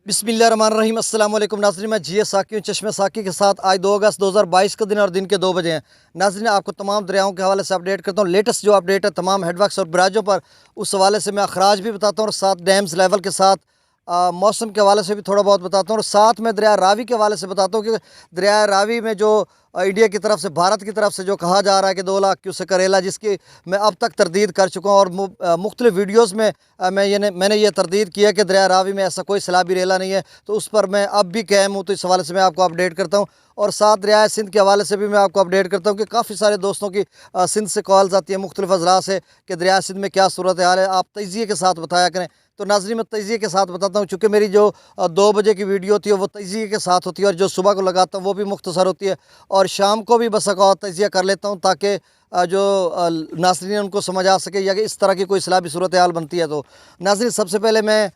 बिस्मिल्लाहिर्रहमानिर्रहीम अस्सलाम वालेकुम नाज़रीन, मैं जी साकी हूँ चश्मे साकी के साथ। आज 2 अगस्त 2022 का दिन और दिन के 2 बजे हैं। नाज़रीन, आपको तमाम दरियाओं के हवाले से अपडेट करता हूँ। लेटेस्ट जो अपडेट है तमाम हेडवर्क्स और बराजों पर, उस हवाले से मैं अखराज भी बताता हूँ और साथ डैम्स लेवल के साथ मौसम के हवाले से भी थोड़ा बहुत बताता हूँ और साथ में दरिया रावी के हवाले से बताता हूँ कि दरिया रावी में जो इंडिया की तरफ से, भारत की तरफ से जो कहा जा रहा है कि 2 लाख क्यूसेक करेला, जिसकी मैं अब तक तरदीद कर चुका हूँ और मुख्तलिफ वीडियोज़ में मैंने ये तरदीद किया कि दरिया रावी में ऐसा कोई सैलाबी रेला नहीं है। तो उस पर मैं अब भी कायम हूँ, तो इस हवाले से मैं आपको अपडेट करता हूँ और साथ दरिया सिंध के हवाले से भी मैं आपको अपडेट करता हूँ कि काफ़ी सारे दोस्तों की सिंध से कॉल्स आती है मुख्तलिफ अजला से कि दरिया सिंध में क्या सूरत हाल है, आप तजिए के साथ बताया करें। तो नाज़रीन, मैं तजिए के साथ बताता हूँ, चूँकि मेरी जो 2 बजे की वीडियो होती है वो तजिए के साथ होती है और जो सुबह को लगाता हूँ वो भी मुख्तसर होती है और शाम को भी बस औक़ात तजिया कर लेता हूँ ताकि जो नाज़रीन उनको समझ आ सके या कि इस तरह की कोई सैलाबी सूरत हाल बनती है। तो नाज़रीन, सबसे पहले मैं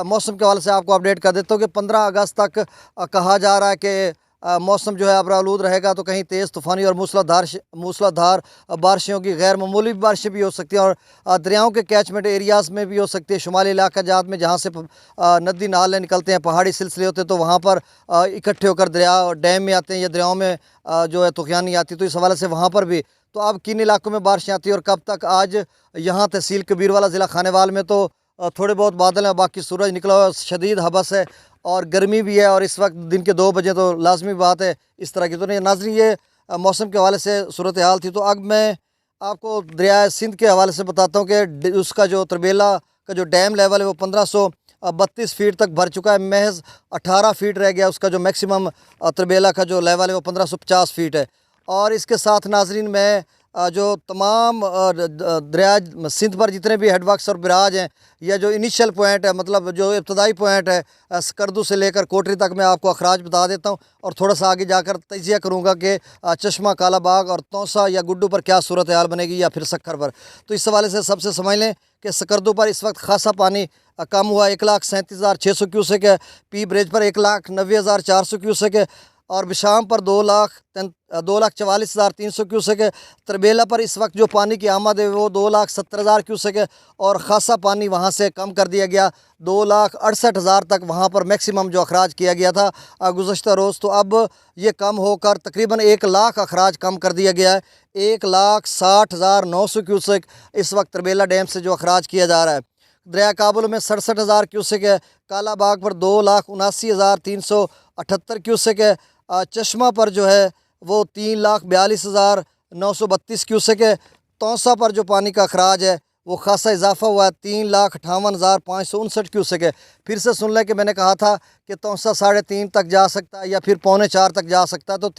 मौसम के हवाले से आपको अपडेट कर देता हूँ कि 15 अगस्त तक कहा जा रहा है कि मौसम जो है अबरालूद रहेगा। तो कहीं तेज़ तूफ़ानी और मूसलाधार बारिशें होगी, गैर मामूली बारिशें भी हो सकती हैं और दरियाओं के कैचमेंट एरियाज़ में भी हो सकती है। शुमाली इलाका जात में जहाँ से नदी नाले निकलते हैं, पहाड़ी सिलसिले होते हैं, तो वहाँ पर इकट्ठे होकर दरिया और डैम में आते हैं या दरियाओं में जो है तुग़यानी आती है। तो इस हवाले से वहाँ पर भी तो अब किन इलाकों में बारिशें आती है और कब तक। आज यहाँ तहसील कबीरवाला ज़िला खानेवाल में तो थोड़े बहुत बादल हैं, बाकी सूरज निकला हुआ, शदीद हबस है और गर्मी भी है और इस वक्त दिन के 2 बजे, तो लाजमी बात है इस तरह की। तो नहीं नाज़रीन, ये मौसम के हवाले से सूरत हाल थी। तो अब मैं आपको दरिया सिंध के हवाले से बताता हूँ कि उसका जो तरबेला का जो डैम लेवल है वो 1532 फीट तक भर चुका है। महज 18 फीट रह गया उसका जो मैक्सिमम तरबेला का जो लेवल है वो 1550 फीट है। और इसके साथ नाज़रीन, मैं जो तमाम दरिया सिंध पर जितने भी हेडवर्क्स और बराज हैं या जो इनिशियल पॉइंट है, मतलब जो इब्तदाई पॉइंट है सकरदू से लेकर कोटरी तक, मैं आपको अखराज बता देता हूँ और थोड़ा सा आगे जाकर तजिया करूँगा कि चश्मा, काला बाग और तौसा या गुड्डू पर क्या सूरत हाल बनेगी या फिर सक्खर पर। तो इस हवाले से सबसे समझ लें कि सकरदू पर इस वक्त खासा पानी कम हुआ, 1,37,600 क्यूसेक है। पी ब्रिज पर 1,90,400 क्यूसेक है और बिशाम पर 2,44,300 क्यूसेक है। तरबेला पर इस वक्त जो पानी की आमद है वो 2,70,000 क्यूसेक है और ख़ासा पानी वहाँ से कम कर दिया गया, 2,68,000 तक वहाँ पर मैक्सिमम जो अखराज किया गया था गुज़श्ता रोज़। तो अब ये कम होकर तकरीबन 1 लाख अखराज कम कर दिया गया है। 1,60,900 क्यूसेक इस वक्त तरबेला डैम से जो अखराज किया जा रहा है। दरिया काबुल में 67,000 क्यूसेक है। काला बाग पर 2,79,378 क्यूसेक है। चश्मा पर जो है वो 3,42,932 क्यूसेक है। तौसा पर जो पानी का अखराज है वो खासा इजाफा हुआ है, 3,58,559 क्यूसेक है। फिर से सुन लें कि मैंने कहा था कि तौसा 3.5 तक जा सकता है या फिर 3.25 तक जा सकता है, तो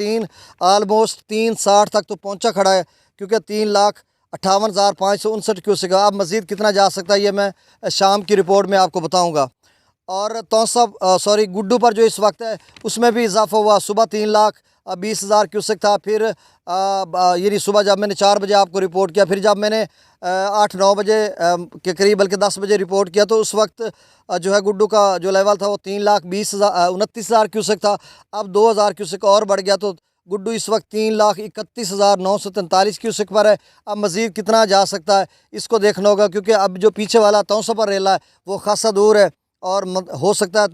ऑलमोस्ट 3.60 तक तो पहुंचा खड़ा है, क्योंकि 3,58,559 क्यूसेक है। अब मज़ीद कितना जा सकता है ये मैं शाम की रिपोर्ट में आपको बताऊँगा। और गुड्डू पर जो इस वक्त है उसमें भी इजाफा हुआ। सुबह 3,20,000 क्यूसेक था, फिर यानी सुबह जब मैंने 4 बजे आपको रिपोर्ट किया, फिर जब मैंने 8-9 बजे के करीब, बल्कि 10 बजे रिपोर्ट किया, तो उस वक्त जो है गुड्डू का जो लेवल था वो 3,29,000 क्यूसेक था। अब 2,000 क्यूसेक और बढ़ गया, तो गुड्डू इस वक्त 3,31,943 क्यूसेक पर है। अब मज़ीद कितना जा सकता है इसको देखना होगा, क्योंकि अब जो पीछे वाला तौसा पर रेला है वो खासा दूर है और हो सकता है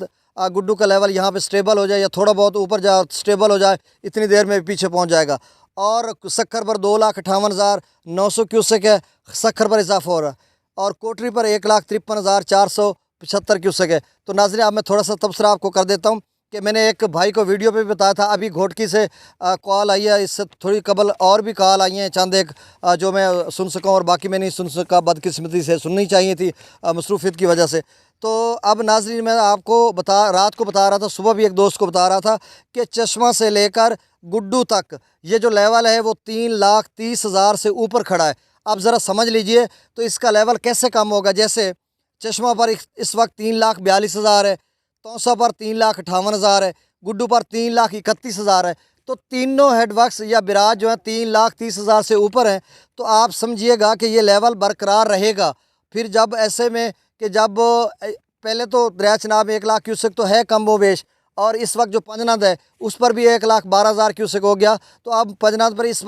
गुड्डू का लेवल यहाँ पे स्टेबल हो जाए या थोड़ा बहुत ऊपर जाए, स्टेबल हो जाए, इतनी देर में पीछे पहुँच जाएगा। और सक्खर पर 2,58,900 क्यूसेक है, सक्खर पर इजाफा हो रहा है और कोटरी पर 1,53,475 क्यूसेक है। तो नाज़रीन, अब मैं थोड़ा सा तबसरा आपको कर देता हूँ कि मैंने एक भाई को वीडियो पे भी बताया था, अभी घोटकी से कॉल आई है, इससे थोड़ी कबल और भी कॉल आई हैं चंद एक, जो मैं सुन सका और बाकी मैं नहीं सुन सका, बदकिस्मती से सुननी चाहिए थी मसरूफियत की वजह से। तो अब नाज़रीन, मैं आपको रात को बता रहा था, सुबह भी एक दोस्त को बता रहा था कि चश्मा से लेकर गुड्डू तक ये जो लेवल है वो 3,30,000 से ऊपर खड़ा है। अब ज़रा समझ लीजिए तो इसका लेवल कैसे कम होगा। जैसे चश्मा पर इस वक्त 3,42,000 है, तौसा पर 3,58,000 है, गुड्डू पर 3,31,000 है। तो तीनों हेडवर्क्स या बिराज जो है 3,30,000 से ऊपर हैं। तो आप समझिएगा कि ये लेवल बरकरार रहेगा। फिर जब ऐसे में कि जब पहले तो दरिया चनाब 1 लाख क्यूसेक तो है कम व बेश, और इस वक्त जो पंजनद है उस पर भी 1,12,000 क्यूसेक हो गया। तो अब पंजनद पर इस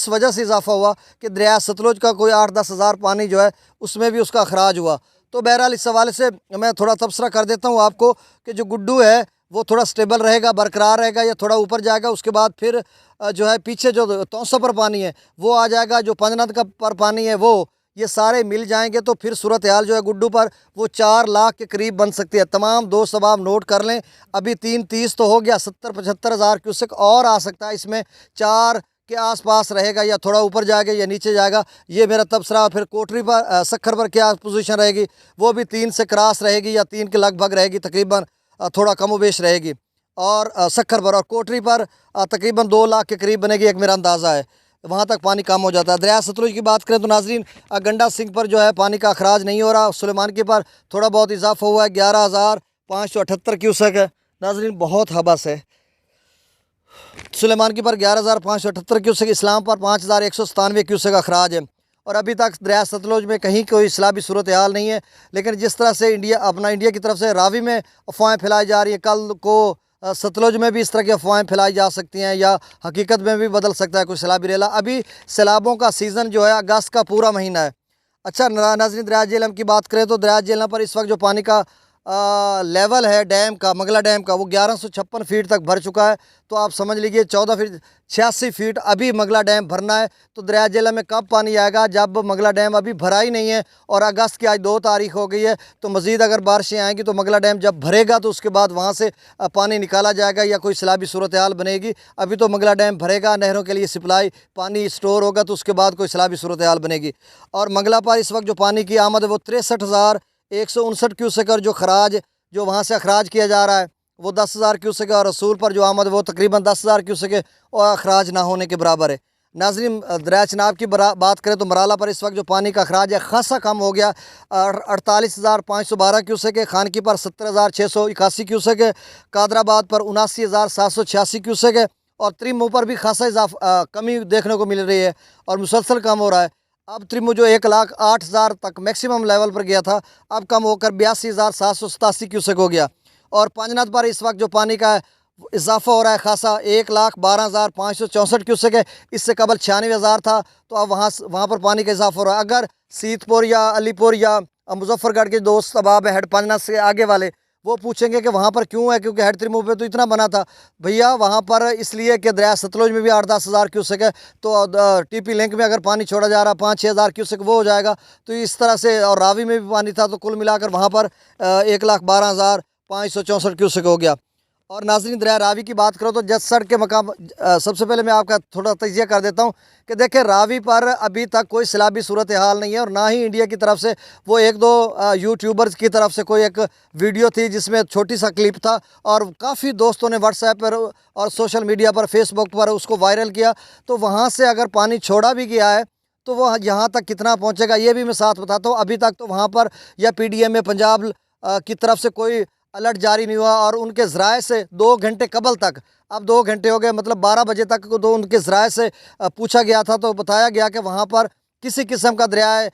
वजह से इजाफा हुआ कि दरिया सतलुज का कोई 8-10 हज़ार पानी जो है उसमें भी उसका अखराज हुआ। तो बहरहाल इस हवाले से मैं थोड़ा तबसरा कर देता हूँ आपको कि जो गुड्डू है वो थोड़ा स्टेबल रहेगा, बरकरार रहेगा, या थोड़ा ऊपर जाएगा। उसके बाद फिर जो है पीछे जो तौसा पर पानी है वो आ जाएगा, जो पंजनद का पर पानी है वो, ये सारे मिल जाएंगे तो फिर सूरत हाल जो है गुड्डू पर वो 4 लाख के करीब बन सकती है। तमाम दोस्त अब आप नोट कर लें, अभी 330 तो हो गया, 70-75 हज़ार क्यूसेक और आ सकता है इसमें, 4 के आसपास रहेगा या थोड़ा ऊपर जाएगा या नीचे जाएगा, ये मेरा तबसरा। फिर कोटरी पर सखर पर क्या पोजीशन रहेगी, वो भी 3 से क्रॉस रहेगी या 3 के लगभग रहेगी तकरीबन, थोड़ा कम वेश रहेगी। और सखर पर और कोटरी पर तकरीबन 2 लाख के करीब बनेगी, एक मेरा अंदाज़ा है, वहाँ तक पानी कम हो जाता है। दरिया सतलुज की बात करें तो नाजरीन गंडा सिंह पर जो है पानी का अखराज नहीं हो रहा, सुलेमान के पर थोड़ा बहुत इजाफा हुआ है, 11,578 क्यूसेक है नाजरीन, बहुत हबस है। सुलेमान की पर 11,578 क्यूसेक, इस्लाम पर 5,197 क्यूसेक अखराज है। और अभी तक दरिया सतलुज में कहीं कोई इस्लामी सूरत हाल नहीं है। लेकिन जिस तरह से इंडिया की तरफ से रावी में अफवाहें फैलाई जा रही है, कल को सतलुज में भी इस तरह की अफवाहें फैलाई जा सकती हैं या हकीकत में भी बदल सकता है कोई सैलाबी रेला। अभी सैलाबों का सीज़न जो है अगस्त का पूरा महीना है। अच्छा नाज़रीन, दरिया झेलम की बात करें तो दरिया झेलम पर इस वक्त जो पानी का लेवल है डैम का, मंगला डैम का, वो 1156 फीट तक भर चुका है। तो आप समझ लीजिए 14 फीट 86 फीट अभी मंगला डैम भरना है। तो दरिया झेलम में कब पानी आएगा, जब मंगला डैम अभी भरा ही नहीं है और अगस्त की आज 2 तारीख हो गई है। तो मज़ीद अगर बारिशें आएंगी तो मंगला डैम जब भरेगा तो उसके बाद वहाँ से पानी निकाला जाएगा या कोई सैलाबी सूरत हाल बनेगी। अभी तो मंगला डैम भरेगा, नहरों के लिए सप्लाई पानी स्टोर होगा, तो उसके बाद कोई सैलाबी सूरत हाल बनेगी। और मंगला पर इस वक्त जो पानी की आमद है वो 63,159 क्यूसेक, और जो खराज जो वहाँ से अखराज किया जा रहा है वो 10,000 क्यूसेक है। और रसूल पर जो आमद वो तकरीबन 10,000 क्यूसेक है और अखराज ना होने के बराबर है। नाज़रीन दरिया चनाब की बात करें तो मराला पर इस वक्त जो पानी का अखराज है खासा कम हो गया, 48,512 क्यूसेक है। खानकी पर 70,681 क्यूसेक है। कादराबाद पर 79,786 क्यूसेक है। और त्रिमू पर भी खासा कमी देखने को मिल रही है और मुसलसल कम हो रहा है। अब त्रिमू जो 1,08,000 तक मैक्सिमम लेवल पर गया था, अब कम होकर 82,787 क्यूसेक हो गया। और पांजनाथ पर इस वक्त जो पानी का इजाफा हो रहा है खासा, 1,12,564 क्यूसेक है। इससे कबल 96,000 था, तो अब वहाँ पर पानी का इजाफा हो रहा है। अगर सीतपुर या अलीपुर या मुजफ्फरगढ़ के दोस्त अब हेड पांजनाथ से आगे वाले वो पूछेंगे कि वहाँ पर क्यों है, क्योंकि हेड त्रिमू पे तो इतना बना था। भैया वहाँ पर इसलिए कि दरिया सतलुज में भी 8-10 हज़ार क्यूसेक है, तो टीपी लिंक में अगर पानी छोड़ा जा रहा 5-6 हज़ार क्यूसेक वो हो जाएगा। तो इस तरह से, और रावी में भी पानी था, तो कुल मिलाकर वहाँ पर 1,12,564 क्यूसेक हो गया। और नाज़रीन दरिया रावी की बात करो तो जसड़ के मकाम, सबसे पहले मैं आपका थोड़ा तजिया कर देता हूँ कि देखें रावी पर अभी तक कोई सैलाबी सूरत हाल नहीं है। और ना ही इंडिया की तरफ से वो 1-2 यूट्यूबर्स की तरफ से कोई एक वीडियो थी जिसमें छोटी सा क्लिप था, और काफ़ी दोस्तों ने व्हाट्सएप पर और सोशल मीडिया पर, फेसबुक पर उसको वायरल किया। तो वहाँ से अगर पानी छोड़ा भी गया है तो वह यहाँ तक कितना पहुँचेगा ये भी मैं साथ बताता हूँ। अभी तक तो वहाँ पर या PDM में पंजाब की तरफ से कोई अलर्ट जारी नहीं हुआ, और उनके ज़राए से 2 घंटे कबल तक, अब 2 घंटे हो गए, मतलब 12 बजे तक तो उनके ज़राए से पूछा गया था, तो बताया गया कि वहाँ पर किसी किस्म का दरिया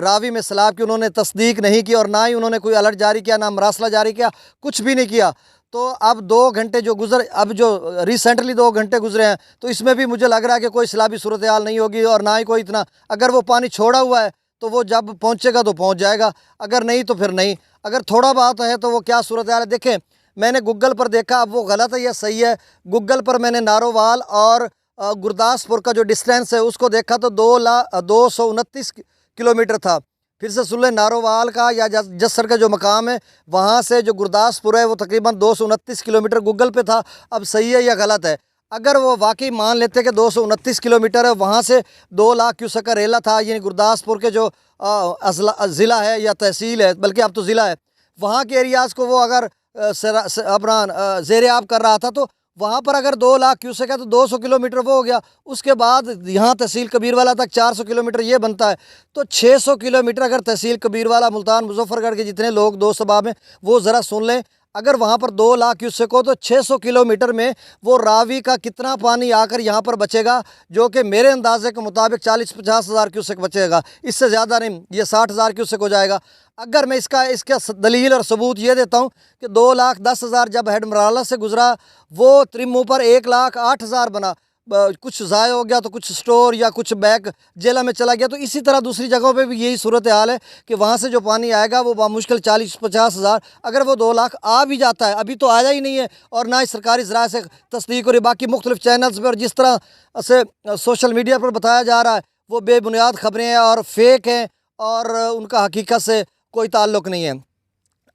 रावी में सैलाब की उन्होंने तस्दीक नहीं की, और ना ही उन्होंने कोई अलर्ट जारी किया, ना मरासला जारी किया, कुछ भी नहीं किया। तो अब 2 घंटे जो अब जो रिसेंटली 2 घंटे गुजरे हैं, तो इसमें भी मुझे लग रहा है कि कोई सैलाबी सूरत हाल नहीं होगी, और ना ही कोई इतना, अगर वो पानी छोड़ा हुआ है तो वो जब पहुँचेगा तो पहुँच जाएगा, अगर नहीं तो फिर नहीं। अगर थोड़ा बहुत है तो वो क्या सूरत हाल है देखें। मैंने गूगल पर देखा, अब वो गलत है या सही है, गूगल पर मैंने नारोवाल और गुरदासपुर का जो डिस्टेंस है उसको देखा तो 229 किलोमीटर था। फिर से सुन लें, नारोवाल का या जसर का जो मकाम है वहाँ से जो गुरदासपुर है वो तकरीबन 229 किलोमीटर गूगल पे था। अब सही है या गलत है, अगर वो वाकई मान लेते कि 229 किलोमीटर है, वहाँ से 2 लाख क्यूसेक का रेला था, यानी गुरदासपुर के जो ज़िला है या तहसील है, बल्कि अब तो ज़िला है, वहाँ के एरियाज़ को वो अगर अपना ज़ेर आब कर रहा था, तो वहाँ पर अगर 2 लाख क्यूसेक है तो 200 किलोमीटर वो हो गया। उसके बाद यहाँ तहसील कबीरवाला तक 400 किलोमीटर ये बनता है, तो 600 किलोमीटर अगर तहसील कबीरवाला, मुल्तान, मुजफ्फरगढ़ के जितने लोग दोस्त सबाब हैं वो ज़रा सुन लें। अगर वहाँ पर 2 लाख क्यूसेक हो तो 600 किलोमीटर में वो रावी का कितना पानी आकर यहाँ पर बचेगा, जो कि मेरे अंदाजे के मुताबिक 40-50 हज़ार क्यूसेक बचेगा, इससे ज़्यादा नहीं, ये 60 हज़ार क्यूसेक हो जाएगा। अगर मैं इसका दलील और सबूत ये देता हूँ कि 2,10,000 जब हेड मराला से गुजरा वो त्रिमू पर 1,08,000 बना, कुछ ज़ाया हो गया तो कुछ स्टोर या कुछ बैग जेला में चला गया। तो इसी तरह दूसरी जगहों पे भी यही सूरत हाल है कि वहाँ से जो पानी आएगा वो बामुश्किल 40-50 हज़ार, अगर वो 2 लाख आ भी जाता है, अभी तो आया ही नहीं है और ना ही सरकारी ज़राए से तस्दीक हो रही। बाकी मुख्तलिफ चैनल्स पर और जिस तरह से सोशल मीडिया पर बताया जा रहा है वो बेबुनियाद ख़बरें हैं और फेक हैं और उनका हकीकत से कोई ताल्लुक़ नहीं है।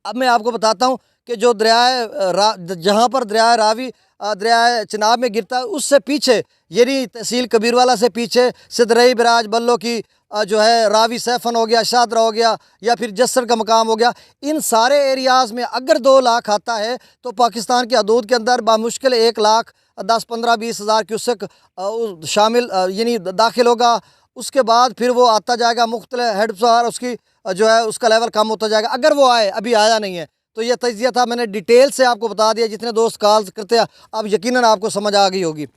अब मैं आपको बताता हूँ कि जो जहाँ पर दरियाए रावी दरियाए चिनाब में गिरता है उससे पीछे यानी तहसील कबीरवाला से पीछे सिदरई बराज बल्लो की जो है रावी सैफन हो गया, शादरा हो गया या फिर जस्सर का मकाम हो गया, इन सारे एरियाज़ में अगर 2 लाख आता है तो पाकिस्तान की हदूद के अंदर बामुश्किल 1 लाख 10, 15, 20 हज़ार क्यूसेक शामिल यानी दाखिल होगा। उसके बाद फिर वो आता जाएगा मुख्तलिफ हेड पर, उसकी जो है उसका लेवल कम होता जाएगा अगर वो आए। अभी आया नहीं है तो ये तजिया था, मैंने डिटेल से आपको बता दिया। जितने दोस्त कॉल करते हैं अब यकीनन आपको समझ आ गई होगी।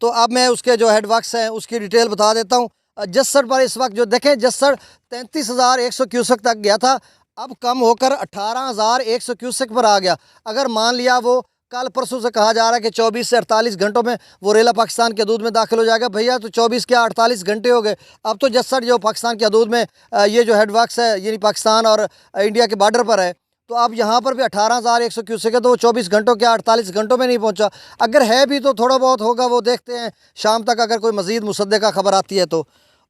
तो अब मैं उसके जो हेड वर्क्स हैं उसकी डिटेल बता देता हूँ। जस्सर पर इस वक्त जो देखें, जस्सर 33,100 क्यूसेक तक गया था, अब कम होकर 18,100 क्यूसेक पर आ गया। अगर मान लिया वो कल परसों से कहा जा रहा है कि 24 से 48 घंटों में वो रेला पाकिस्तान के हदूद में दाखिल हो जाएगा, भैया तो 24 क्या 48 घंटे हो गए। अब तो जस्सर जो पाकिस्तान के हदूद में ये जो हेड वर्क्स है यानी पाकिस्तान और इंडिया के बॉर्डर पर है, तो अब यहाँ पर भी 18,100 क्यूसेक है, तो वो 24 घंटों क्या 48 घंटों में नहीं पहुँचा। अगर है भी तो थोड़ा बहुत होगा, वो देखते हैं शाम तक अगर कोई मज़ीद मुसद्दक़ा खबर आती है तो।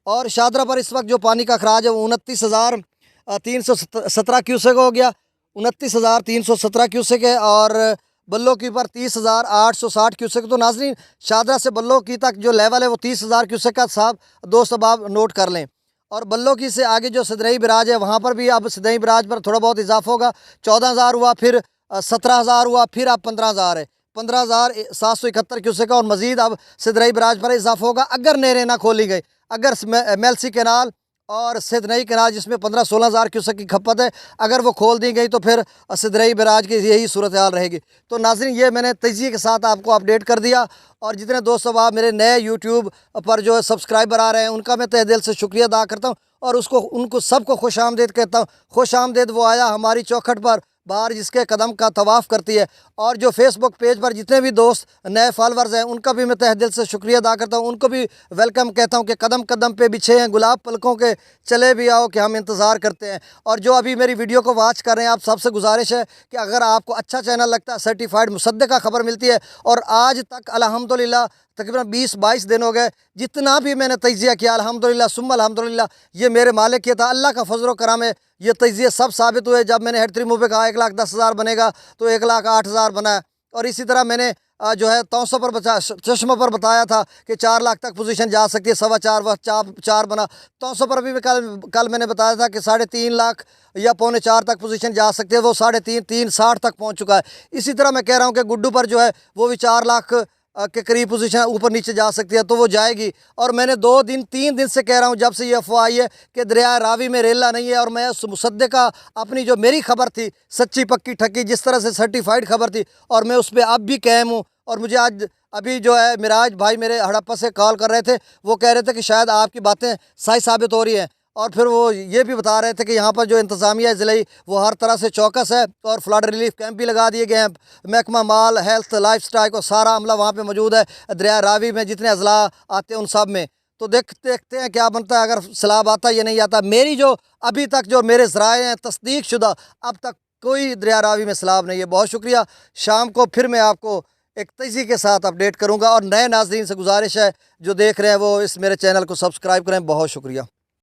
और शादरा पर इस वक्त जो पानी का अखराज है वो 29,317 क्यूसेक हो गया, 29,317 क्यूसेक है। और बल्लो की पर 30,860 क्यूसेक। तो नाज़रीन शादरा से बल्लो की तक जो लेवल है वो 30,000 क्यूसेक का साहब दोस्त अब आप नोट कर लें। और बल्लो की से आगे जो सिदरई बराज है वहाँ पर भी अब सिदरई बराज पर थोड़ा बहुत इजाफा होगा। 14,000 हुआ, फिर 17,000 हुआ, फिर अब 15,000 है, 15,771 क्यूसेक का। और मज़ीद अब सिदरई बराज पर इजाफा होगा अगर नहरें ना खोली गई। अगर मेलसी कैनाल और सिदरई कैनाल जिसमें 15-16,000 क्यूसेक की खपत है, अगर वो खोल दी गई तो फिर सिदरई बराज की यही सूरत हाल रहेगी। तो नाज़रीन ये मैंने तेज़ी के साथ आपको अपडेट कर दिया। और जितने दोस्त अब आप मेरे नए यूट्यूब पर जो सब्सक्राइबर आ रहे हैं उनका मैं तहे दिल से शुक्रिया अदा करता हूँ और उनको सबको खुश आमदीद कहता हूँ। खुश आमदीद वो आया हमारी चौखट पर बाहर जिसके कदम का तवाफ़ करती है। और जो फेसबुक पेज पर जितने भी दोस्त नए फॉलोअर्स हैं उनका भी मैं तहे दिल से शुक्रिया अदा करता हूँ, उनको भी वेलकम कहता हूँ कि कदम कदम पे बिछे हैं गुलाब पलकों के, चले भी आओ कि हम इंतज़ार करते हैं। और जो अभी मेरी वीडियो को वॉच कर रहे हैं, आप सबसे गुजारिश है कि अगर आपको अच्छा चैनल लगता है, सर्टिफाइड मुसद्दक़ा खबर मिलती है, और आज तक अल्हम्दुलिल्लाह तकरीबन 20-22 दिन हो गए जितना भी मैंने तजिया किया अल्हम्दुलिल्लाह सुम्मा अल्हम्दुलिल्लाह ये मेरे मालिक किया था, अल्लाह का फजल करम है। ये तजिए सब साबित हुए। जब मैंने हेड 3 मूव पे कहा 1,10,000 बनेगा तो 1,08,000 बना है। और इसी तरह मैंने जो है तौसों पर चश्मा पर बताया था कि 4 लाख तक पोजीशन जा सकती है, 4.25 वह 4 बना। तौसों पर भी कल मैंने बताया था कि 3.5 लाख या 3.25 तक पोजीशन जा सकती है, वो 3.60 तक पहुंच चुका है। इसी तरह मैं कह रहा हूं कि गुड्डू पर जो है वो भी 4 लाख के करीब पोजीशन ऊपर नीचे जा सकती है, तो वो जाएगी। और मैंने 2-3 दिन से कह रहा हूँ जब से ये अफवाह आई है कि दरिया रावी में रेला नहीं है, और मैं उस मुसद्दक़ा अपनी जो मेरी खबर थी सच्ची पक्की ठक्की जिस तरह से सर्टिफाइड खबर थी, और मैं उस पर अब भी कायम हूँ। और मुझे आज अभी जो है मिराज भाई मेरे हड़प्पा से कॉल कर रहे थे, वो कह रहे थे कि शायद आपकी बातें सही साबित हो रही हैं। और फिर वो ये भी बता रहे थे कि यहाँ पर जो इंतज़ामिया है ज़िले वो हर तरह से चौकस है, और फ्लड रिलीफ कैंप भी लगा दिए गए हैं। महकमा माल, हेल्थ, लाइफ स्टाइल और सारा अमला वहाँ पे मौजूद है। दरिया रावी में जितने अजला आते हैं उन सब में, तो देखते हैं क्या बनता है, अगर सैलाब आता है या नहीं आता। मेरी जो अभी तक जो मेरे ज़राए हैं तस्दीक शुदा, अब तक कोई दरिया रावी में सैलाब नहीं है। बहुत शुक्रिया। शाम को फिर मैं आपको एक तेज़ी के साथ अपडेट करूँगा। और नए नाज़रीन से गुजारिश है जो देख रहे हैं वो इस मेरे चैनल को सब्सक्राइब करें। बहुत शुक्रिया।